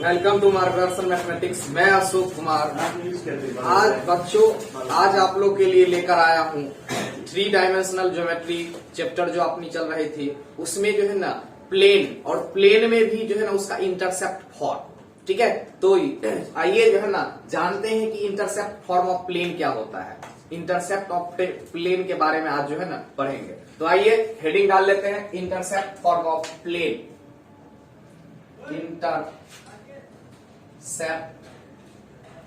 Welcome to मार्गदर्शन mathematics. मैं अशोक कुमार। आज बच्चों, आज आप लोग के लिए लेकर आया हूँ 3 डायमेंशनल ज्योमेट्री चैप्टर जो अपनी चल रही थी, उसमें जो है ना प्लेन, और प्लेन में भी जो है ना उसका इंटरसेप्ट फॉर्म। ठीक है, तो आइए जो है ना जानते हैं कि इंटरसेप्ट फॉर्म ऑफ प्लेन क्या होता है। इंटरसेप्ट ऑफ प्लेन के बारे में आज जो है ना पढ़ेंगे। तो आइए हेडिंग डाल लेते हैं, intercept form of plane. Intercept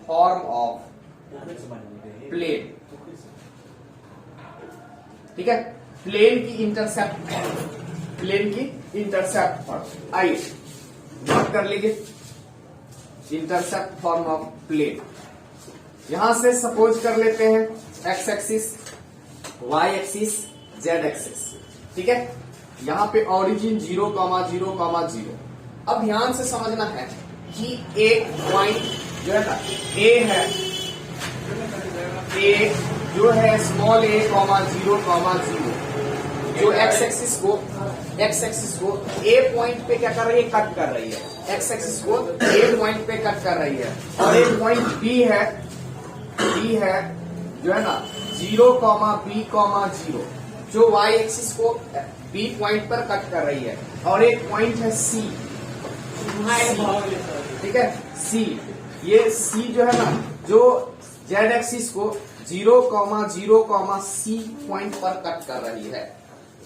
form of plane. ठीक है, प्लेन की इंटरसेप्ट फॉर्म, प्लेन की इंटरसेप्ट फॉर्म। आइए नोट कर लीजिए, इंटरसेप्ट फॉर्म ऑफ प्लेन। यहां से सपोज कर लेते हैं X axis, Y axis, Z axis. ठीक है, यहां पे ओरिजिन 0, 0, 0। अब ध्यान से समझना है कि एक पॉइंट जो है ना ए है, ए जो है स्मॉल a, 0, 0, जो एक्स एक्सिस को ए पॉइंट पे क्या कर रही है, कट कर रही है। एक्स एक्सिस को ए पॉइंट पे कट कर रही है, और एक पॉइंट बी है जो है ना 0, b, 0, जो y एक्सिस को b पॉइंट पर कट कर रही है, और एक पॉइंट है c। ठीक है, c, ये c जो है ना जो z एक्सिस को 0, 0, c पॉइंट पर कट कर रही है।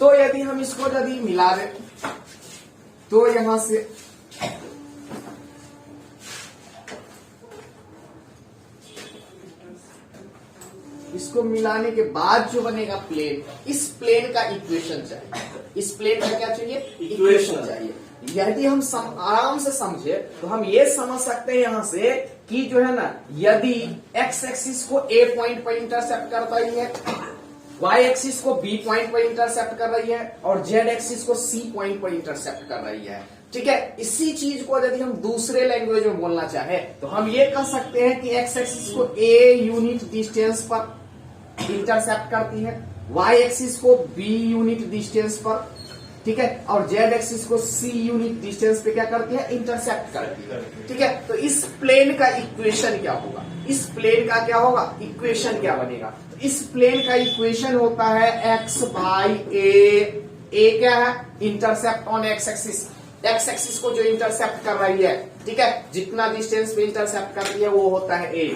तो यदि हम इसको यदि मिला दें तो यहां से इसको मिलाने के बाद जो बनेगा प्लेन, इस प्लेन का इक्वेशन चाहिए। इस प्लेन का क्या चाहिए, इक्वेशन चाहिए। यदि हम आराम से समझे तो हम ये समझ सकते हैं यहां से कि जो है ना यदि एक्स एक्सिस को ए पॉइंट पर इंटरसेप्ट कर रही है, वाई एक्सिस को बी पॉइंट पर इंटरसेप्ट कर रही है, और जेड एक्सिस को सी पॉइंट पर इंटरसेप्ट कर रही है। ठीक है, इसी चीज को यदि हम दूसरे लैंग्वेज में बोलना चाहे तो हम ये कह सकते हैं कि एक्स एक्सिस को ए यूनिट डिस्टेंस पर इंटरसेप्ट करती है, वाई एक्सिस को बी यूनिट डिस्टेंस पर, ठीक है, और जेड एक्सिस को सी यूनिट डिस्टेंस पे क्या करती है, इंटरसेप्ट करती है। ठीक है, तो इस प्लेन का इक्वेशन क्या होगा, इस प्लेन का क्या होगा, इक्वेशन क्या बनेगा। तो इस प्लेन का इक्वेशन होता है एक्स बाई ए क्या है, intercept on x axis. X axis को जो इंटरसेप्ट कर रही है, ठीक है, जितना डिस्टेंस पे इंटरसेप्ट कर रही है वो होता है ए,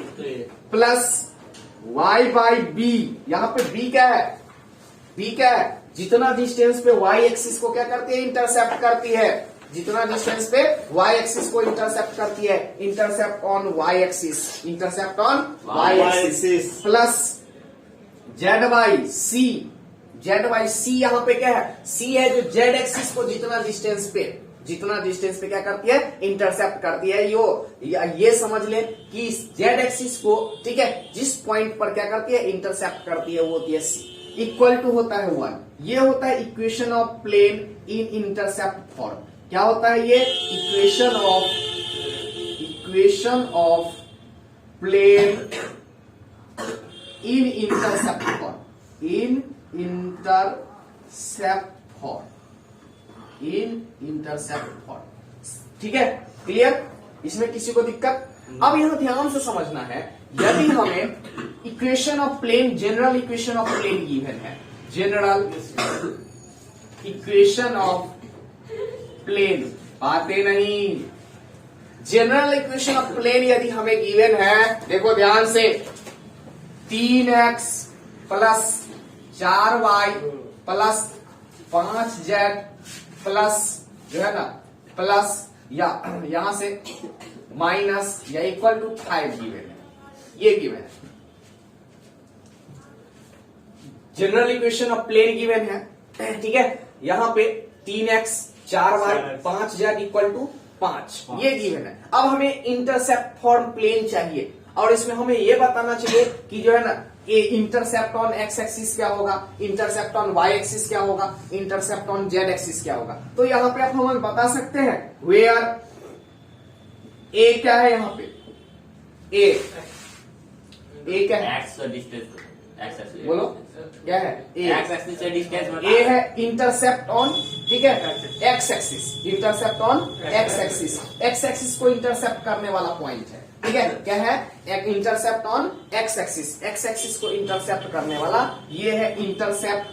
प्लस y बाई बी। यहाँ पे b क्या है, b क्या है, जितना डिस्टेंस पे y एक्सिस को क्या करती है, इंटरसेप्ट करती है, जितना डिस्टेंस पे y एक्सिस को इंटरसेप्ट करती है, intercept on y axis, intercept on y axis, plus z by C. z by C यहाँ पे क्या है, c है जो z एक्सिस को जितना डिस्टेंस पे क्या करती है, इंटरसेप्ट करती है। ये समझ ले कि जेड एक्सिस को, ठीक है, जिस पॉइंट पर क्या करती है, इंटरसेप्ट करती है, वो होती है सी। इक्वल टू होता है 1। ये होता है equation of plane in intercept form. क्या होता है ये, equation of plane in intercept form, in intercept form. ठीक है, क्लियर, इसमें किसी को दिक्कत। अब यहां ध्यान से समझना है, यदि हमें equation of plane, general equation of plane given है, जनरल इक्वेशन ऑफ प्लेन, बातें नहीं, जनरल इक्वेशन ऑफ प्लेन यदि हमें गिवन है, देखो ध्यान से, 3x plus 4y plus 5z plus जो है ना प्लस या यहां से माइनस या इक्वल टू 5 गिवन है, ये गिवन है। General equation of plane given है, ठीक है, यहां पे 3x 4y 5z equal to 5, ये गिवन है। अब हमें इंटरसेप्ट फॉर्म प्लेन चाहिए, और इसमें हमें ये बताना चाहिए कि जो है ना ए इंटरसेप्ट ऑन एक्स एक्सिस क्या होगा, इंटरसेप्ट ऑन वाई एक्सिस क्या होगा, इंटरसेप्ट ऑन जेड एक्सिस क्या होगा। तो यहाँ पे आप हमें बता सकते हैं वेयर ए क्या है, यहाँ पे ए क्या है, एक्स का डिस्टेंस, एक्स बोलो क्या है ए, एक्स एक्सिस से डिस्टेंस ए है इंटरसेप्ट ऑन, ठीक है, x axis, intercept on x axis, x axis को इंटरसेप्ट करने वाला पॉइंट है, ठीक है, क्या है, एक intercept on x axis, x axis को इंटरसेप्ट करने वाला, ये है इंटरसेप्ट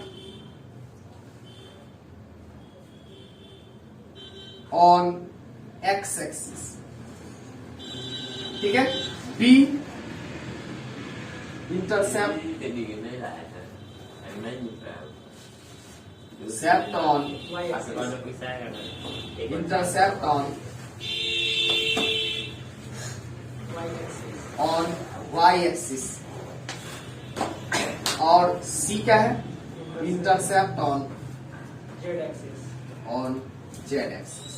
ऑन एक्स एक्सिस, ठीक है, बी इंटरसेप्ट सेप्ट on intercept on Y axis, और सी क्या है, इंटरसेप्ट ऑन जेड एक्सिस,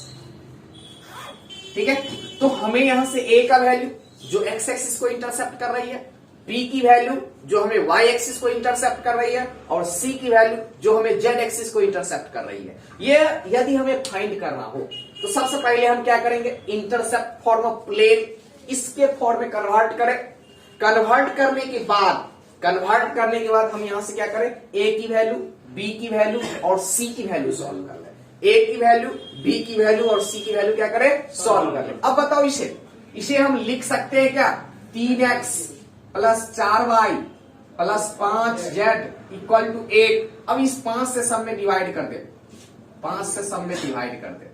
ठीक है। तो हमें यहां से ए का वैल्यू जो एक्स एक्सिस को इंटरसेप्ट कर रही है, बी की वैल्यू जो हमें वाई एक्सिस को इंटरसेप्ट कर रही है, और सी की वैल्यू जो हमें जेड एक्सिस को इंटरसेप्ट कर रही है। ये यदि हमें फाइंड करना हो तो सबसे पहले हम क्या करेंगे, इंटरसेप्ट फॉर्म ऑफ प्लेन इसके फॉर्म में कन्वर्ट करें। कन्वर्ट करने के बाद हम यहां से क्या करें, ए की वैल्यू, बी की वैल्यू और सी की वैल्यू सॉल्व कर लें। ए की वैल्यू, बी की वैल्यू और सी की वैल्यू क्या करें, सॉल्व कर लें। अब बताओ इसे हम लिख सकते हैं क्या, 3x plus 4y plus 5z equal to 8। अब इस 5 से सब में डिवाइड कर दे, 5 से सब में डिवाइड कर दे,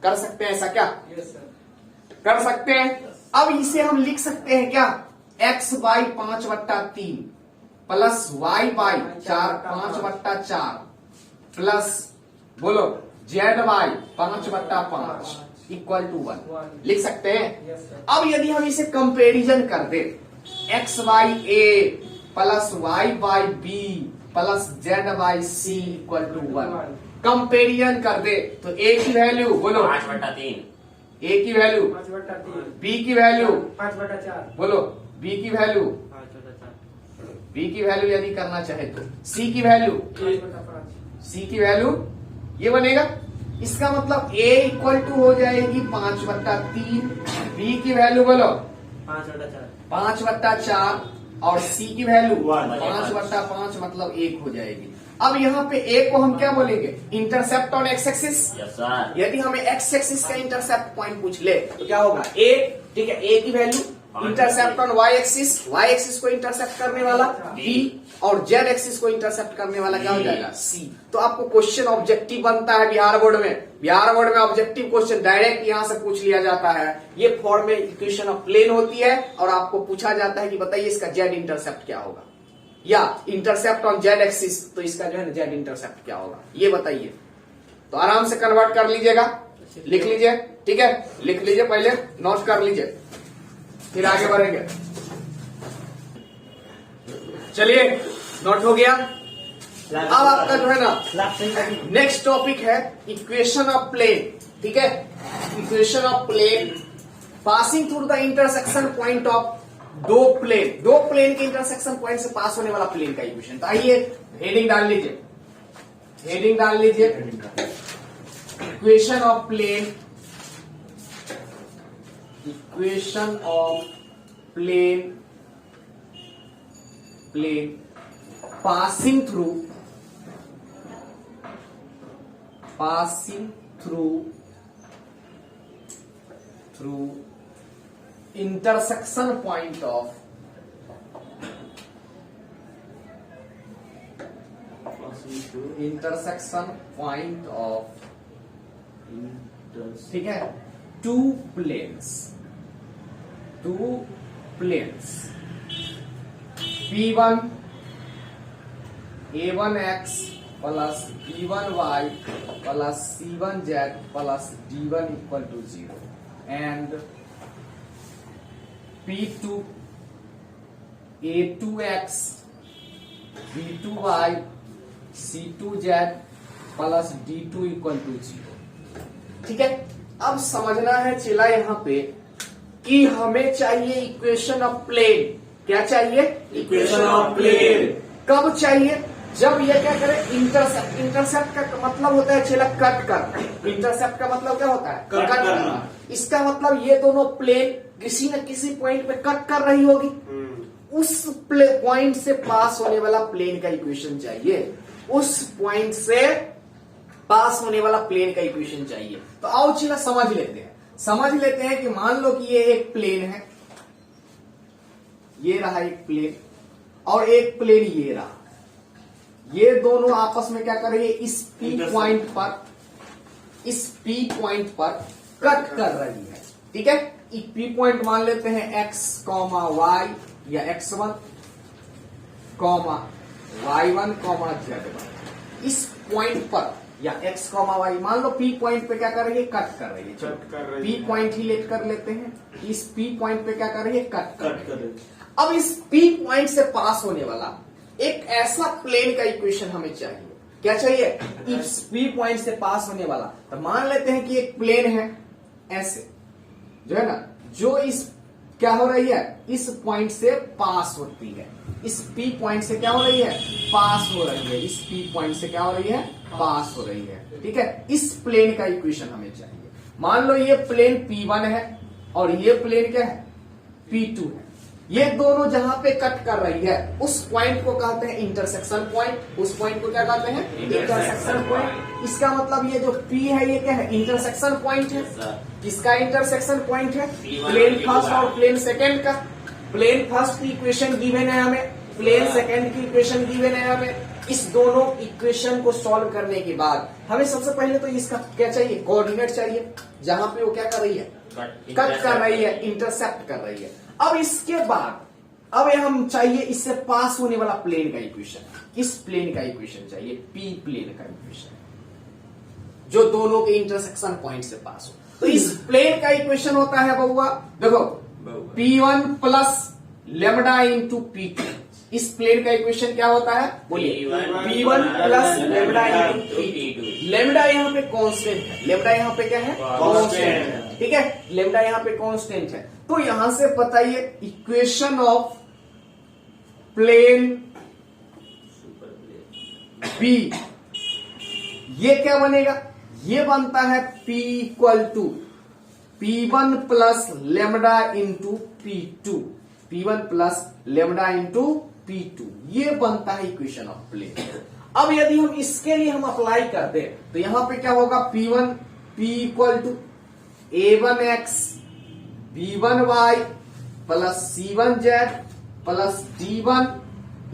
कर सकते हैं ऐसा क्या? Yes sir. कर सकते हैं। अब इसे हम लिख सकते हैं क्या, x by 5/3 plus y by 5/4 plus बोलो z बाई 5/5 इक्वल टू 1 लिख सकते हैं। Yes sir. अब यदि हम इसे कंपेरिजन कर दे, x by a plus y by b plus z by c equal to 1 comparison कर दे तो a की वैल्यू बोलो 5/3, a की वैल्यू, 5/3, b की वैल्यू 5/4, बोलो b की वैल्यू, 5/4, b की वैल्यू यदि करना चाहे तो c की वैल्यू, 5/5, c की वैल्यू ये बनेगा। इसका मतलब a इक्वल टू हो जाएगी 5/3, b की वैल्यू बोलो 5/4, 5/4 और c की वैल्यू 1/5 5/5 मतलब 1 हो जाएगी। अब यहाँ पे a को हम क्या बोलेंगे, intercept on x axis. Yes sir, यदि हमें एक्स एक्सिस का इंटरसेप्ट पॉइंट पूछ ले तो क्या होगा, a, ठीक है, a की value, intercept on Y axis को इंटरसेप्ट करने वाला b, और जेड एक्सिस को इंटरसेप्ट करने वाला क्या हो जाएगा, c। तो आपको क्वेश्चन ऑब्जेक्टिव बनता है बिहार बोर्ड में ऑब्जेक्टिव क्वेश्चन डायरेक्ट यहां से पूछ लिया जाता है। ये फॉर्म में इक्वेशन ऑफ प्लेन होती है और आपको पूछा जाता है कि बताइए इसका जेड इंटरसेप्ट क्या होगा, या इंटरसेप्ट ऑन जेड एक्सिस तो इसका जो है ना जेड इंटरसेप्ट क्या होगा, ये बताइए। तो आराम से कन्वर्ट कर लीजिएगा, लिख लीजिए, ठीक है, लिख लीजिए, पहले नोट कर लीजिए, फिर आगे बढ़ेंगे। चलिए, नोट हो गया। अब आपका जो है ना नेक्स्ट टॉपिक है इक्वेशन ऑफ प्लेन, ठीक है, equation of plane passing through the intersection point of दो प्लेन के इंटरसेक्शन पॉइंट से पास होने वाला प्लेन का इक्वेशन। तो आइए हेडिंग डाल लीजिए, equation of plane, equation of plane passing through intersection point of ठीक है, two planes P1 A1x plus B1y plus C1z plus D1 equal to 0 and P2 A2x B2y C2z plus D2 equal to 0। ठीक है, अब समझना है चला यहाँ पे कि हमें चाहिए इक्वेशन ऑफ प्लेन। क्या चाहिए, इक्वेशन ऑफ प्लेन। कब चाहिए, जब ये क्या करे, इंटरसेप्ट का मतलब होता है चला कट करना। इंटरसेप्ट का मतलब क्या होता है, कट करना। इसका मतलब ये दोनों प्लेन किसी न किसी पॉइंट पे कट कर रही होगी। उस पॉइंट से पास होने वाला प्लेन का इक्वेशन चाहिए, उस पॉइंट से पास होने वाला प्लेन का इक्वेशन चाहिए। तो आओ चला समझ लेते हैं कि मान लो कि ये एक प्लेन है, ये रहा एक प्लेन और एक प्लेन ये रहा, ये दोनों आपस में क्या कर रही है, इस P पॉइंट पर कट कर रही है। ठीक है, P पॉइंट मान लेते हैं x, y या x1, y1, z1। इस पॉइंट पर या x, y मान लो P पॉइंट पे क्या कर रही है, कट कर रही है। P पॉइंट ही लेट कर लेते हैं, इस P पॉइंट पे क्या कर रही है, कट कर रही है। अब इस P पॉइंट से पास होने वाला एक ऐसा प्लेन का इक्वेशन हमें चाहिए। क्या चाहिए, इस P पॉइंट से पास होने वाला। तो मान लेते हैं कि एक प्लेन है ऐसे, जो है ना, जो इस क्या हो रही है, इस पॉइंट से पास होती है, इस P पॉइंट से क्या हो रही है, पास हो रही है, इस P पॉइंट से क्या हो रही है, पास हो रही है। ठीक है, इस प्लेन का इक्वेशन हमें चाहिए। मान लो ये प्लेन P1 है और ये प्लेन क्या है, P2 है। ये दोनों जहां पे कट कर रही है उस पॉइंट को कहते हैं इंटरसेक्शन पॉइंट। उस पॉइंट को क्या कहते हैं, इंटरसेक्शन पॉइंट। इसका मतलब ये जो P है ये क्या है, इंटरसेक्शन पॉइंट है। किसका इंटरसेक्शन पॉइंट है, प्लेन फर्स्ट और प्लेन सेकेंड का। प्लेन फर्स्ट की इक्वेशन गिवन है हमें, प्लेन सेकेंड की इक्वेशन गिवन है हमें। इस दोनों इक्वेशन को सॉल्व करने के बाद हमें सबसे पहले तो इसका क्या चाहिए, कोऑर्डिनेट चाहिए, जहां पे वो क्या कर रही है, कट कर रही है, इंटरसेप्ट कर रही है। अब इसके बाद अब हम चाहिए इससे पास होने वाला प्लेन का इक्वेशन। इस प्लेन का इक्वेशन चाहिए, P प्लेन का इक्वेशन, जो दोनों के इंटरसेक्शन पॉइंट से पास हो। तो इस प्लेन का इक्वेशन होता है बउआ, देखो P1 plus lambda into P2। इस प्लेन का इक्वेशन क्या होता है, बोलिए, P1 plus lambda into P2। Lambda यहाँ पे कांस्टेंट है, लेमडा यहाँ पे क्या है, कांस्टेंट है। ठीक है, लेमडा यहाँ पे कांस्टेंट है। तो यहां से बताइए इक्वेशन ऑफ प्लेन P, ये क्या बनेगा, ये बनता है P equal to P1 plus lambda into P2, P1 plus lambda into P2, ये बनता है इक्वेशन ऑफ प्लेन। अब यदि हम इसके लिए हम अप्लाई करते हैं तो यहां पे क्या होगा, P equal to A1x B1y plus C1z plus D1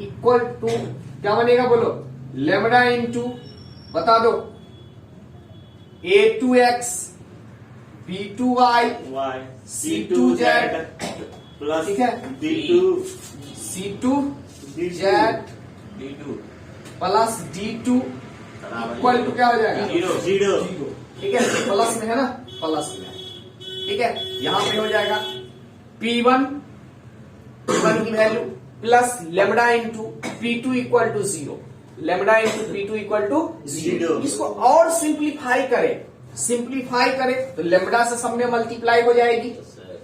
equal to क्या बनेगा, बोलो, लेमडा इंटू बता दो A2x B2y C2z प्लस ठीक है, C2z D2 plus D2 equal to क्या हो जाएगा, जीरो। ठीक है, प्लस में है ना, प्लस में। ठीक है, यहां पे हो जाएगा P1 की value plus lambda into P2 equal to 0, lambda into P2 equal to 0। इसको और सिंप्लीफाई करें तो लेमडा से सब में मल्टीप्लाई हो जाएगी,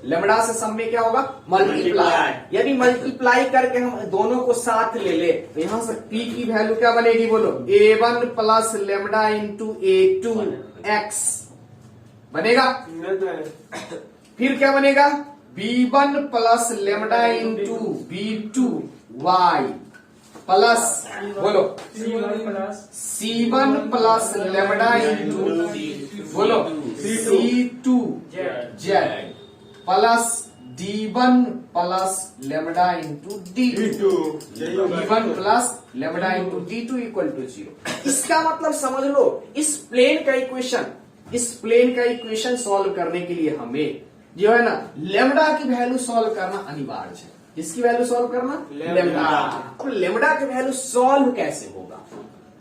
लेमडा से सब में क्या होगा, मल्टीप्लाई। यदि मल्टीप्लाई करके हम दोनों को साथ ले तो यहां से P की वैल्यू क्या बनेगी, बोलो, A1 plus lambda into A2x बनेगा। फिर क्या बनेगा, B1 plus lambda into B2y plus, बोलो, C1 प्लस लेमडा इंटू, बोलो, C2z plus D1 plus lambda into D2, D1 plus lambda into D2 equal to 0। इसका मतलब समझ लो, इस प्लेन का इक्वेशन सॉल्व करने के लिए हमें जो है ना लेमडा की वैल्यू सॉल्व करना अनिवार्य है। किसकी वैल्यू सॉल्व करना, लेमडा। अब लेमडा की वैल्यू सॉल्व कैसे होगा,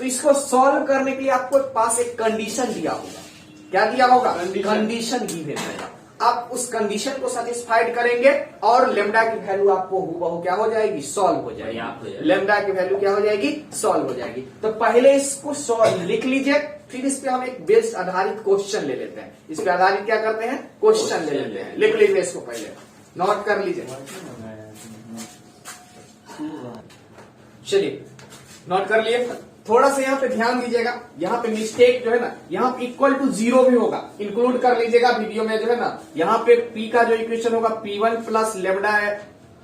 तो इसको सॉल्व करने के लिए आपको पास एक कंडीशन दिया होगा। क्या दिया होगा, कंडीशन गिवन है। आप उस कंडीशन को सेटिस्फाइड करेंगे और लेमडा की वैल्यू आपको हूबहू क्या हो जाएगी, सॉल्व हो जाएगी। लेमडा की वैल्यू क्या हो जाएगी, सॉल्व हो जाएगी। तो पहले इसको सॉल्व लिख लीजिए, फिर इस पे हम एक बेस्ड आधारित क्वेश्चन ले लेते हैं। इस पे आधारित क्या करते हैं, क्वेश्चन ले लेते हैं। लिख लीजिए इसको, पहले नोट कर लीजिए। चलिए नोट कर लिए। थोड़ा सा यहाँ पे ध्यान दीजिएगा, यहाँ पे मिस्टेक जो है ना, यहाँ पे इक्वल टू 0 भी होगा, इंक्लूड कर लीजिएगा वीडियो में जो है ना। यहाँ पे P का जो इक्वेशन होगा P1 plus lambda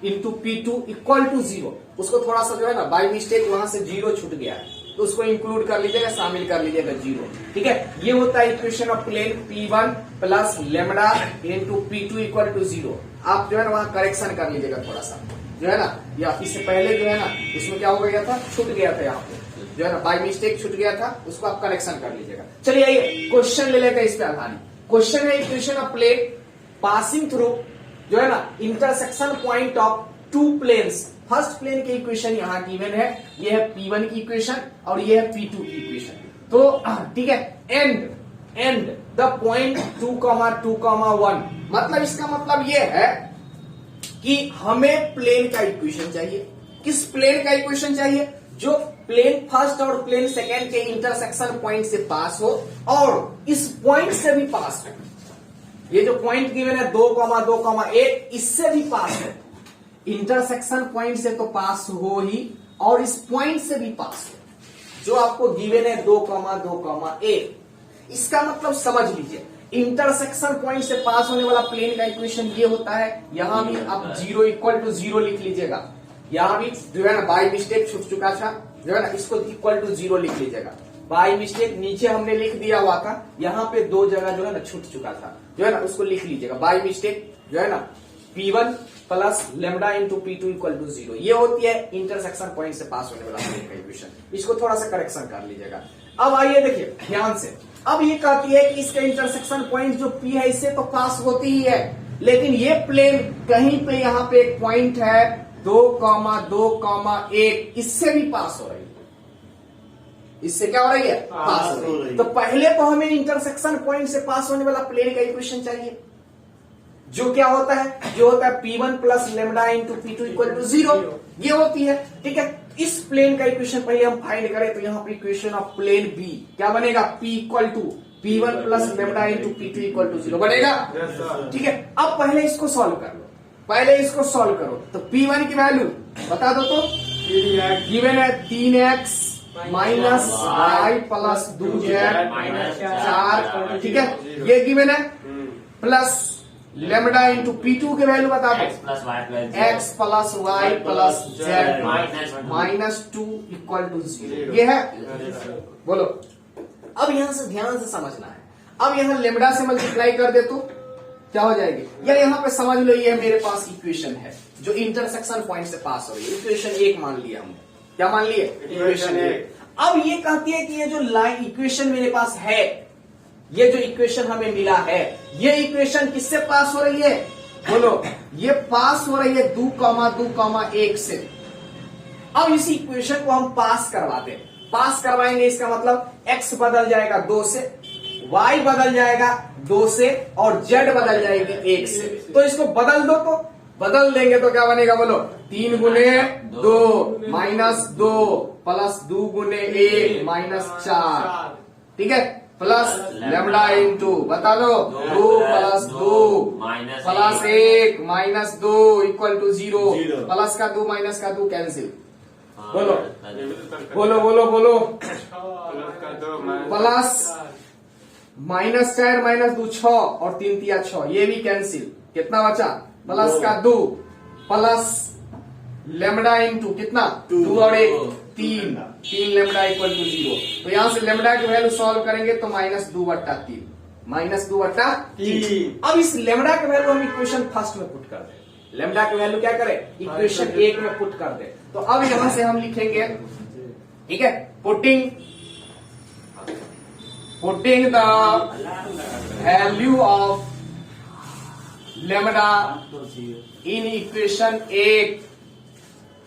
into P2 equal to 0। उसको थोड़ा सा जो है ना बाय मिस्टेक वहां से 0 छूट गया है, तो उसको इंक्लूड कर लीजिएगा, शामिल कर लीजिएगा 0। ठीक है, ये होता है equation of plane P1 plus lambda into P2 equal to 0। आप जो है ना वहां करेक्शन कर लीजिएगा थोड़ा सा, जो है ना, या इससे पहले जो है ना इसमें क्या हो गया था, छूट गया था, यहाँ पे जो है ना बाय मिस्टेक छूट गया था, उसको आप करेक्शन कर लीजिएगा। चलिए आइए क्वेश्चन ले लेते हैं इस पे आधारित। क्वेश्चन है equation of plane passing through जो है ना intersection point of two planes. First plane की इक्वेशन यहाँ गिवन है, ये है P1 की इक्वेशन और ये है P2 की इक्वेशन। तो ठीक है, एंड द पॉइंट 2,2,1, मतलब इसका मतलब ये है कि हमें प्लेन का इक्वेशन चाहिए। किस प्लेन का इक्वेशन चाहिए? जो प्लेन फर्स्ट और प्लेन सेकेंड के इंटरसेक्शन पॉइंट से पास हो और इस पॉइंट से भी पास हो। ये जो पॉइंट गिवन है 2,2,1, इससे भी पास है। इंटरसेक्शन पॉइंट से तो पास हो ही, और इस पॉइंट से भी पास हो जो आपको गिवन है 2,2,1। इसका मतलब समझ लीजिए, इंटरसेक्शन पॉइंट से पास होने वाला प्लेन का इक्वेशन ये होता है। यहां भी आप 0 इक्वल टू 0 लिख लीजिएगा, यहां भी जो है ना बाय मिस्टेक छूट चुका था, जो है ना इसको इक्वल टू 0 लिख लीजिएगा। बाय मिस्टेक नीचे हमने लिख दिया हुआ था, यहाँ पे 2 जगह जो है ना छूट चुका था, जो है ना उसको लिख लीजिएगा। बाय मिस्टेक जो है ना P1 plus lambda into P2 equal to 0, ये होती है इंटरसेक्शन पॉइंट से पास होने वाला प्लेन का इक्वेशन। इसको थोड़ा सा करेक्शन कर लीजिएगा। अब आइए देखिए ध्यान से, अब ये कहती है कि इसका इंटरसेक्शन पॉइंट जो P है इससे तो पास होती ही है, लेकिन ये प्लेन कहीं पे यहाँ पे एक पॉइंट है 2,2,1, इससे भी पास हो रही है। इससे क्या हो रही है? पास हो रही है। तो पहले तो हमें इंटरसेक्शन पॉइंट से पास होने वाला प्लेन का इक्वेशन चाहिए, जो क्या होता है, जो होता है P1 plus lambda into P2 equal to 0, ये होती है। ठीक है, इस प्लेन का इक्वेशन पहले हम फाइंड करें, तो यहाँ पे इक्वेशन ऑफ प्लेन B क्या बनेगा? P equal to P1 plus lambda into P2 equal to 0 बनेगा। ठीक है, अब पहले इसको सॉल्व कर लो, पहले इसको सॉल्व करो। तो P1 की वैल्यू बता दो, तो गिवन है 3x minus y plus 2z minus 4। ठीक है, ये गिवन है, प्लस लेमडा इंटू P2 के वैल्यू बता दो, x plus y plus z minus 2 equal to 0, ये है। बोलो, अब यहां से ध्यान से समझना है। अब यहां लेमडा से मल्टीप्लाई कर दे तो क्या हो जाएगी? या यहाँ पे समझ लो, ये मेरे पास इक्वेशन है जो इंटरसेक्शन पॉइंट से पास हो रही है। इक्वेशन 1 मान लिया हमने, क्या मान लिए? इक्वेशन 1। अब ये कहती है कि ये जो लाइन इक्वेशन मेरे पास है, ये जो इक्वेशन हमें मिला है, ये इक्वेशन किससे पास हो रही है? बोलो, ये पास हो रही है 2,2,1 से। अब इस इक्वेशन को हम पास करवाते हैं, पास करवाएंगे, इसका मतलब x बदल जाएगा 2 से, y बदल जाएगा 2 से, और z बदल जाएगी 1 से। तो इसको बदल दो, तो बदल देंगे तो क्या बनेगा? बोलो, 3 गुने 2 माइनस 2 प्लस 2 गुने 1 माइनस 4। ठीक है, प्लस लेमडा इंटू बता दो 2 plus 2 plus 1 minus 2 equal to 0। Plus का 2 माइनस का 2 कैंसिल। बोलो बोलो बोलो बोलो, प्लस माइनस 4 माइनस 2 6 और 3 तिया 6, ये भी कैंसिल। कितना बचा? प्लस का 2 प्लस लेमडा इंटू कितना? 2 और 1 3 लेमडा इक्वल टू 0। तो यहां से लेमडा की वैल्यू सॉल्व करेंगे तो माइनस 2/3, माइनस 2/3। अब इस लेमडा की वैल्यू हम इक्वेशन फर्स्ट में पुट कर दें। लेमडा की वैल्यू क्या करें? इक्वेशन 1 में पुट कर दे। तो अब यहां से हम लिखेंगे, ठीक है, putting the value of lambda in equation 1,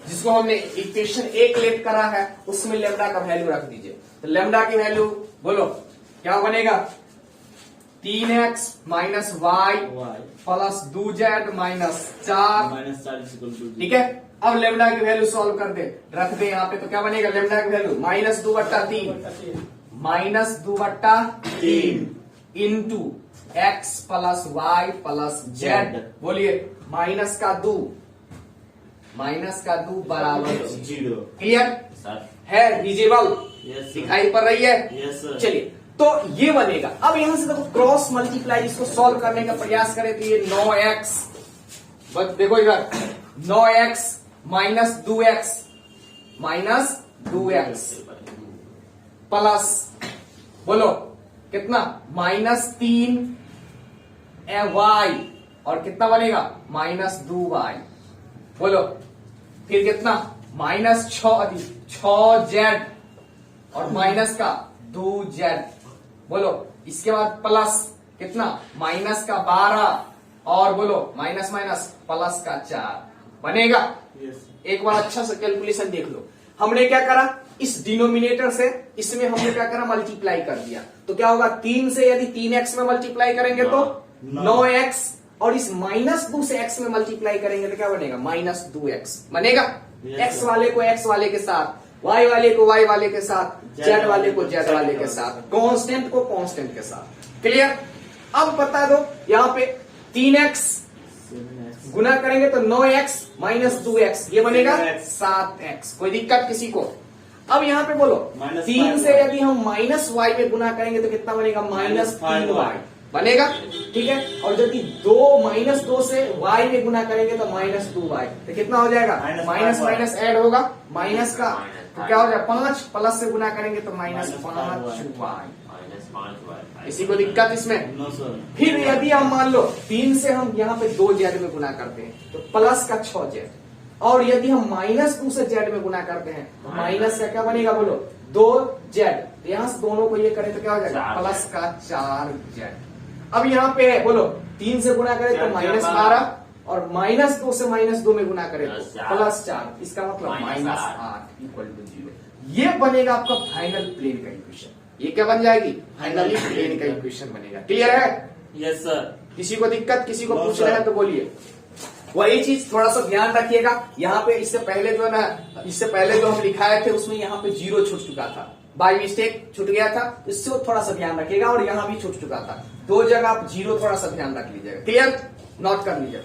जिसको हमने इक्वेशन 1 लेट करा है, उसमें लेमडा का वैल्यू रख दीजिए। तो लेमडा की वैल्यू बोलो क्या बनेगा? 3x minus y plus 2z minus 4। ठीक है, अब लेमडा की वैल्यू सॉल्व कर दे, रख दे यहाँ पे, तो क्या बनेगा? लेमडा की value minus 2/3 minus 2/3 into x plus y plus z। बोलिए, माइनस का 2 बराबर 0। क्लियर है? रिजेबल दिखाई पड़ रही है? चलिए, तो ये बनेगा। अब यहां से देखो क्रॉस मल्टीप्लाई, इसको सॉल्व करने का प्रयास करें तो ये 9x, बस देखो इधर 9x माइनस 2x प्लस बोलो कितना -3y और कितना बनेगा -2y। बोलो फिर कितना -6z और माइनस का 2z। बोलो इसके बाद प्लस कितना -12 और बोलो माइनस प्लस का 4 बनेगा। एक बार अच्छा से कैलकुलेशन देख लो, हमने क्या करा इस डिनोमिनेटर से इसमें हमने क्या करा मल्टीप्लाई कर दिया, तो क्या होगा 3 से यदि 3x में मल्टीप्लाई करेंगे तो 9x और इस -2 से x में मल्टीप्लाई करेंगे तो क्या बनेगा -2x बनेगा। x वाले को x वाले के साथ, y वाले को y वाले के साथ, z वाले को z वाले के साथ, कांस्टेंट को कांस्टेंट के साथ। क्लियर। अब बता दो यहाँ पे 3x गुना करेंगे तो 9x - 2x ये बनेगा 7x। कोई दिक्कत किसी को। अब यहाँ पे बोलो 3 से यदि हम -y में गुना करेंगे तो कितना बनेगा -3y बनेगा। ठीक है। और यदि -2 से y में गुना करेंगे तो -2y तो कितना हो जाएगा माइनस माइनस ऐड होगा माइनस का तो क्या हो जाएगा 5 प्लस से गुना करेंगे तो -5y। किसी को दिक्कत इसमें। फिर यदि हम मान लो 3 से हम यहाँ पे 2z में गुना करते हैं तो प्लस का 6z और यदि हम -2 से z में गुना करते हैं तो माइनस का क्या बनेगा बोलो 2z। यहाँ से दोनों को ये करें तो क्या हो जाएगा प्लस का 4z। अब यहाँ पे है बोलो 3 से गुना करें तो -12 और -2 से -2 में गुना करें तो +4 इसका मतलब -8 = 0। ये बनेगा आपका फाइनल प्लेन का इक्वेशन। ये क्या बन जाएगी फाइनली प्लेन का इक्वेशन बनेगा। क्लियर है। Yes sir. किसी को दिक्कत किसी को पूछ रहे हैं तो बोलिए। वही चीज थोड़ा सा ध्यान रखिएगा, यहाँ पे इससे पहले जो है ना इससे पहले जो हम लिखाए थे उसमें यहाँ पे 0 छूट चुका था, बाय मिस्टेक छूट गया था, इससे थोड़ा सा ध्यान रखिएगा। और यहाँ भी छूट चुका था, 2 जगह आप 0 थोड़ा सा ध्यान रख लीजिएगा। क्लियर, नोट कर लीजिएगा।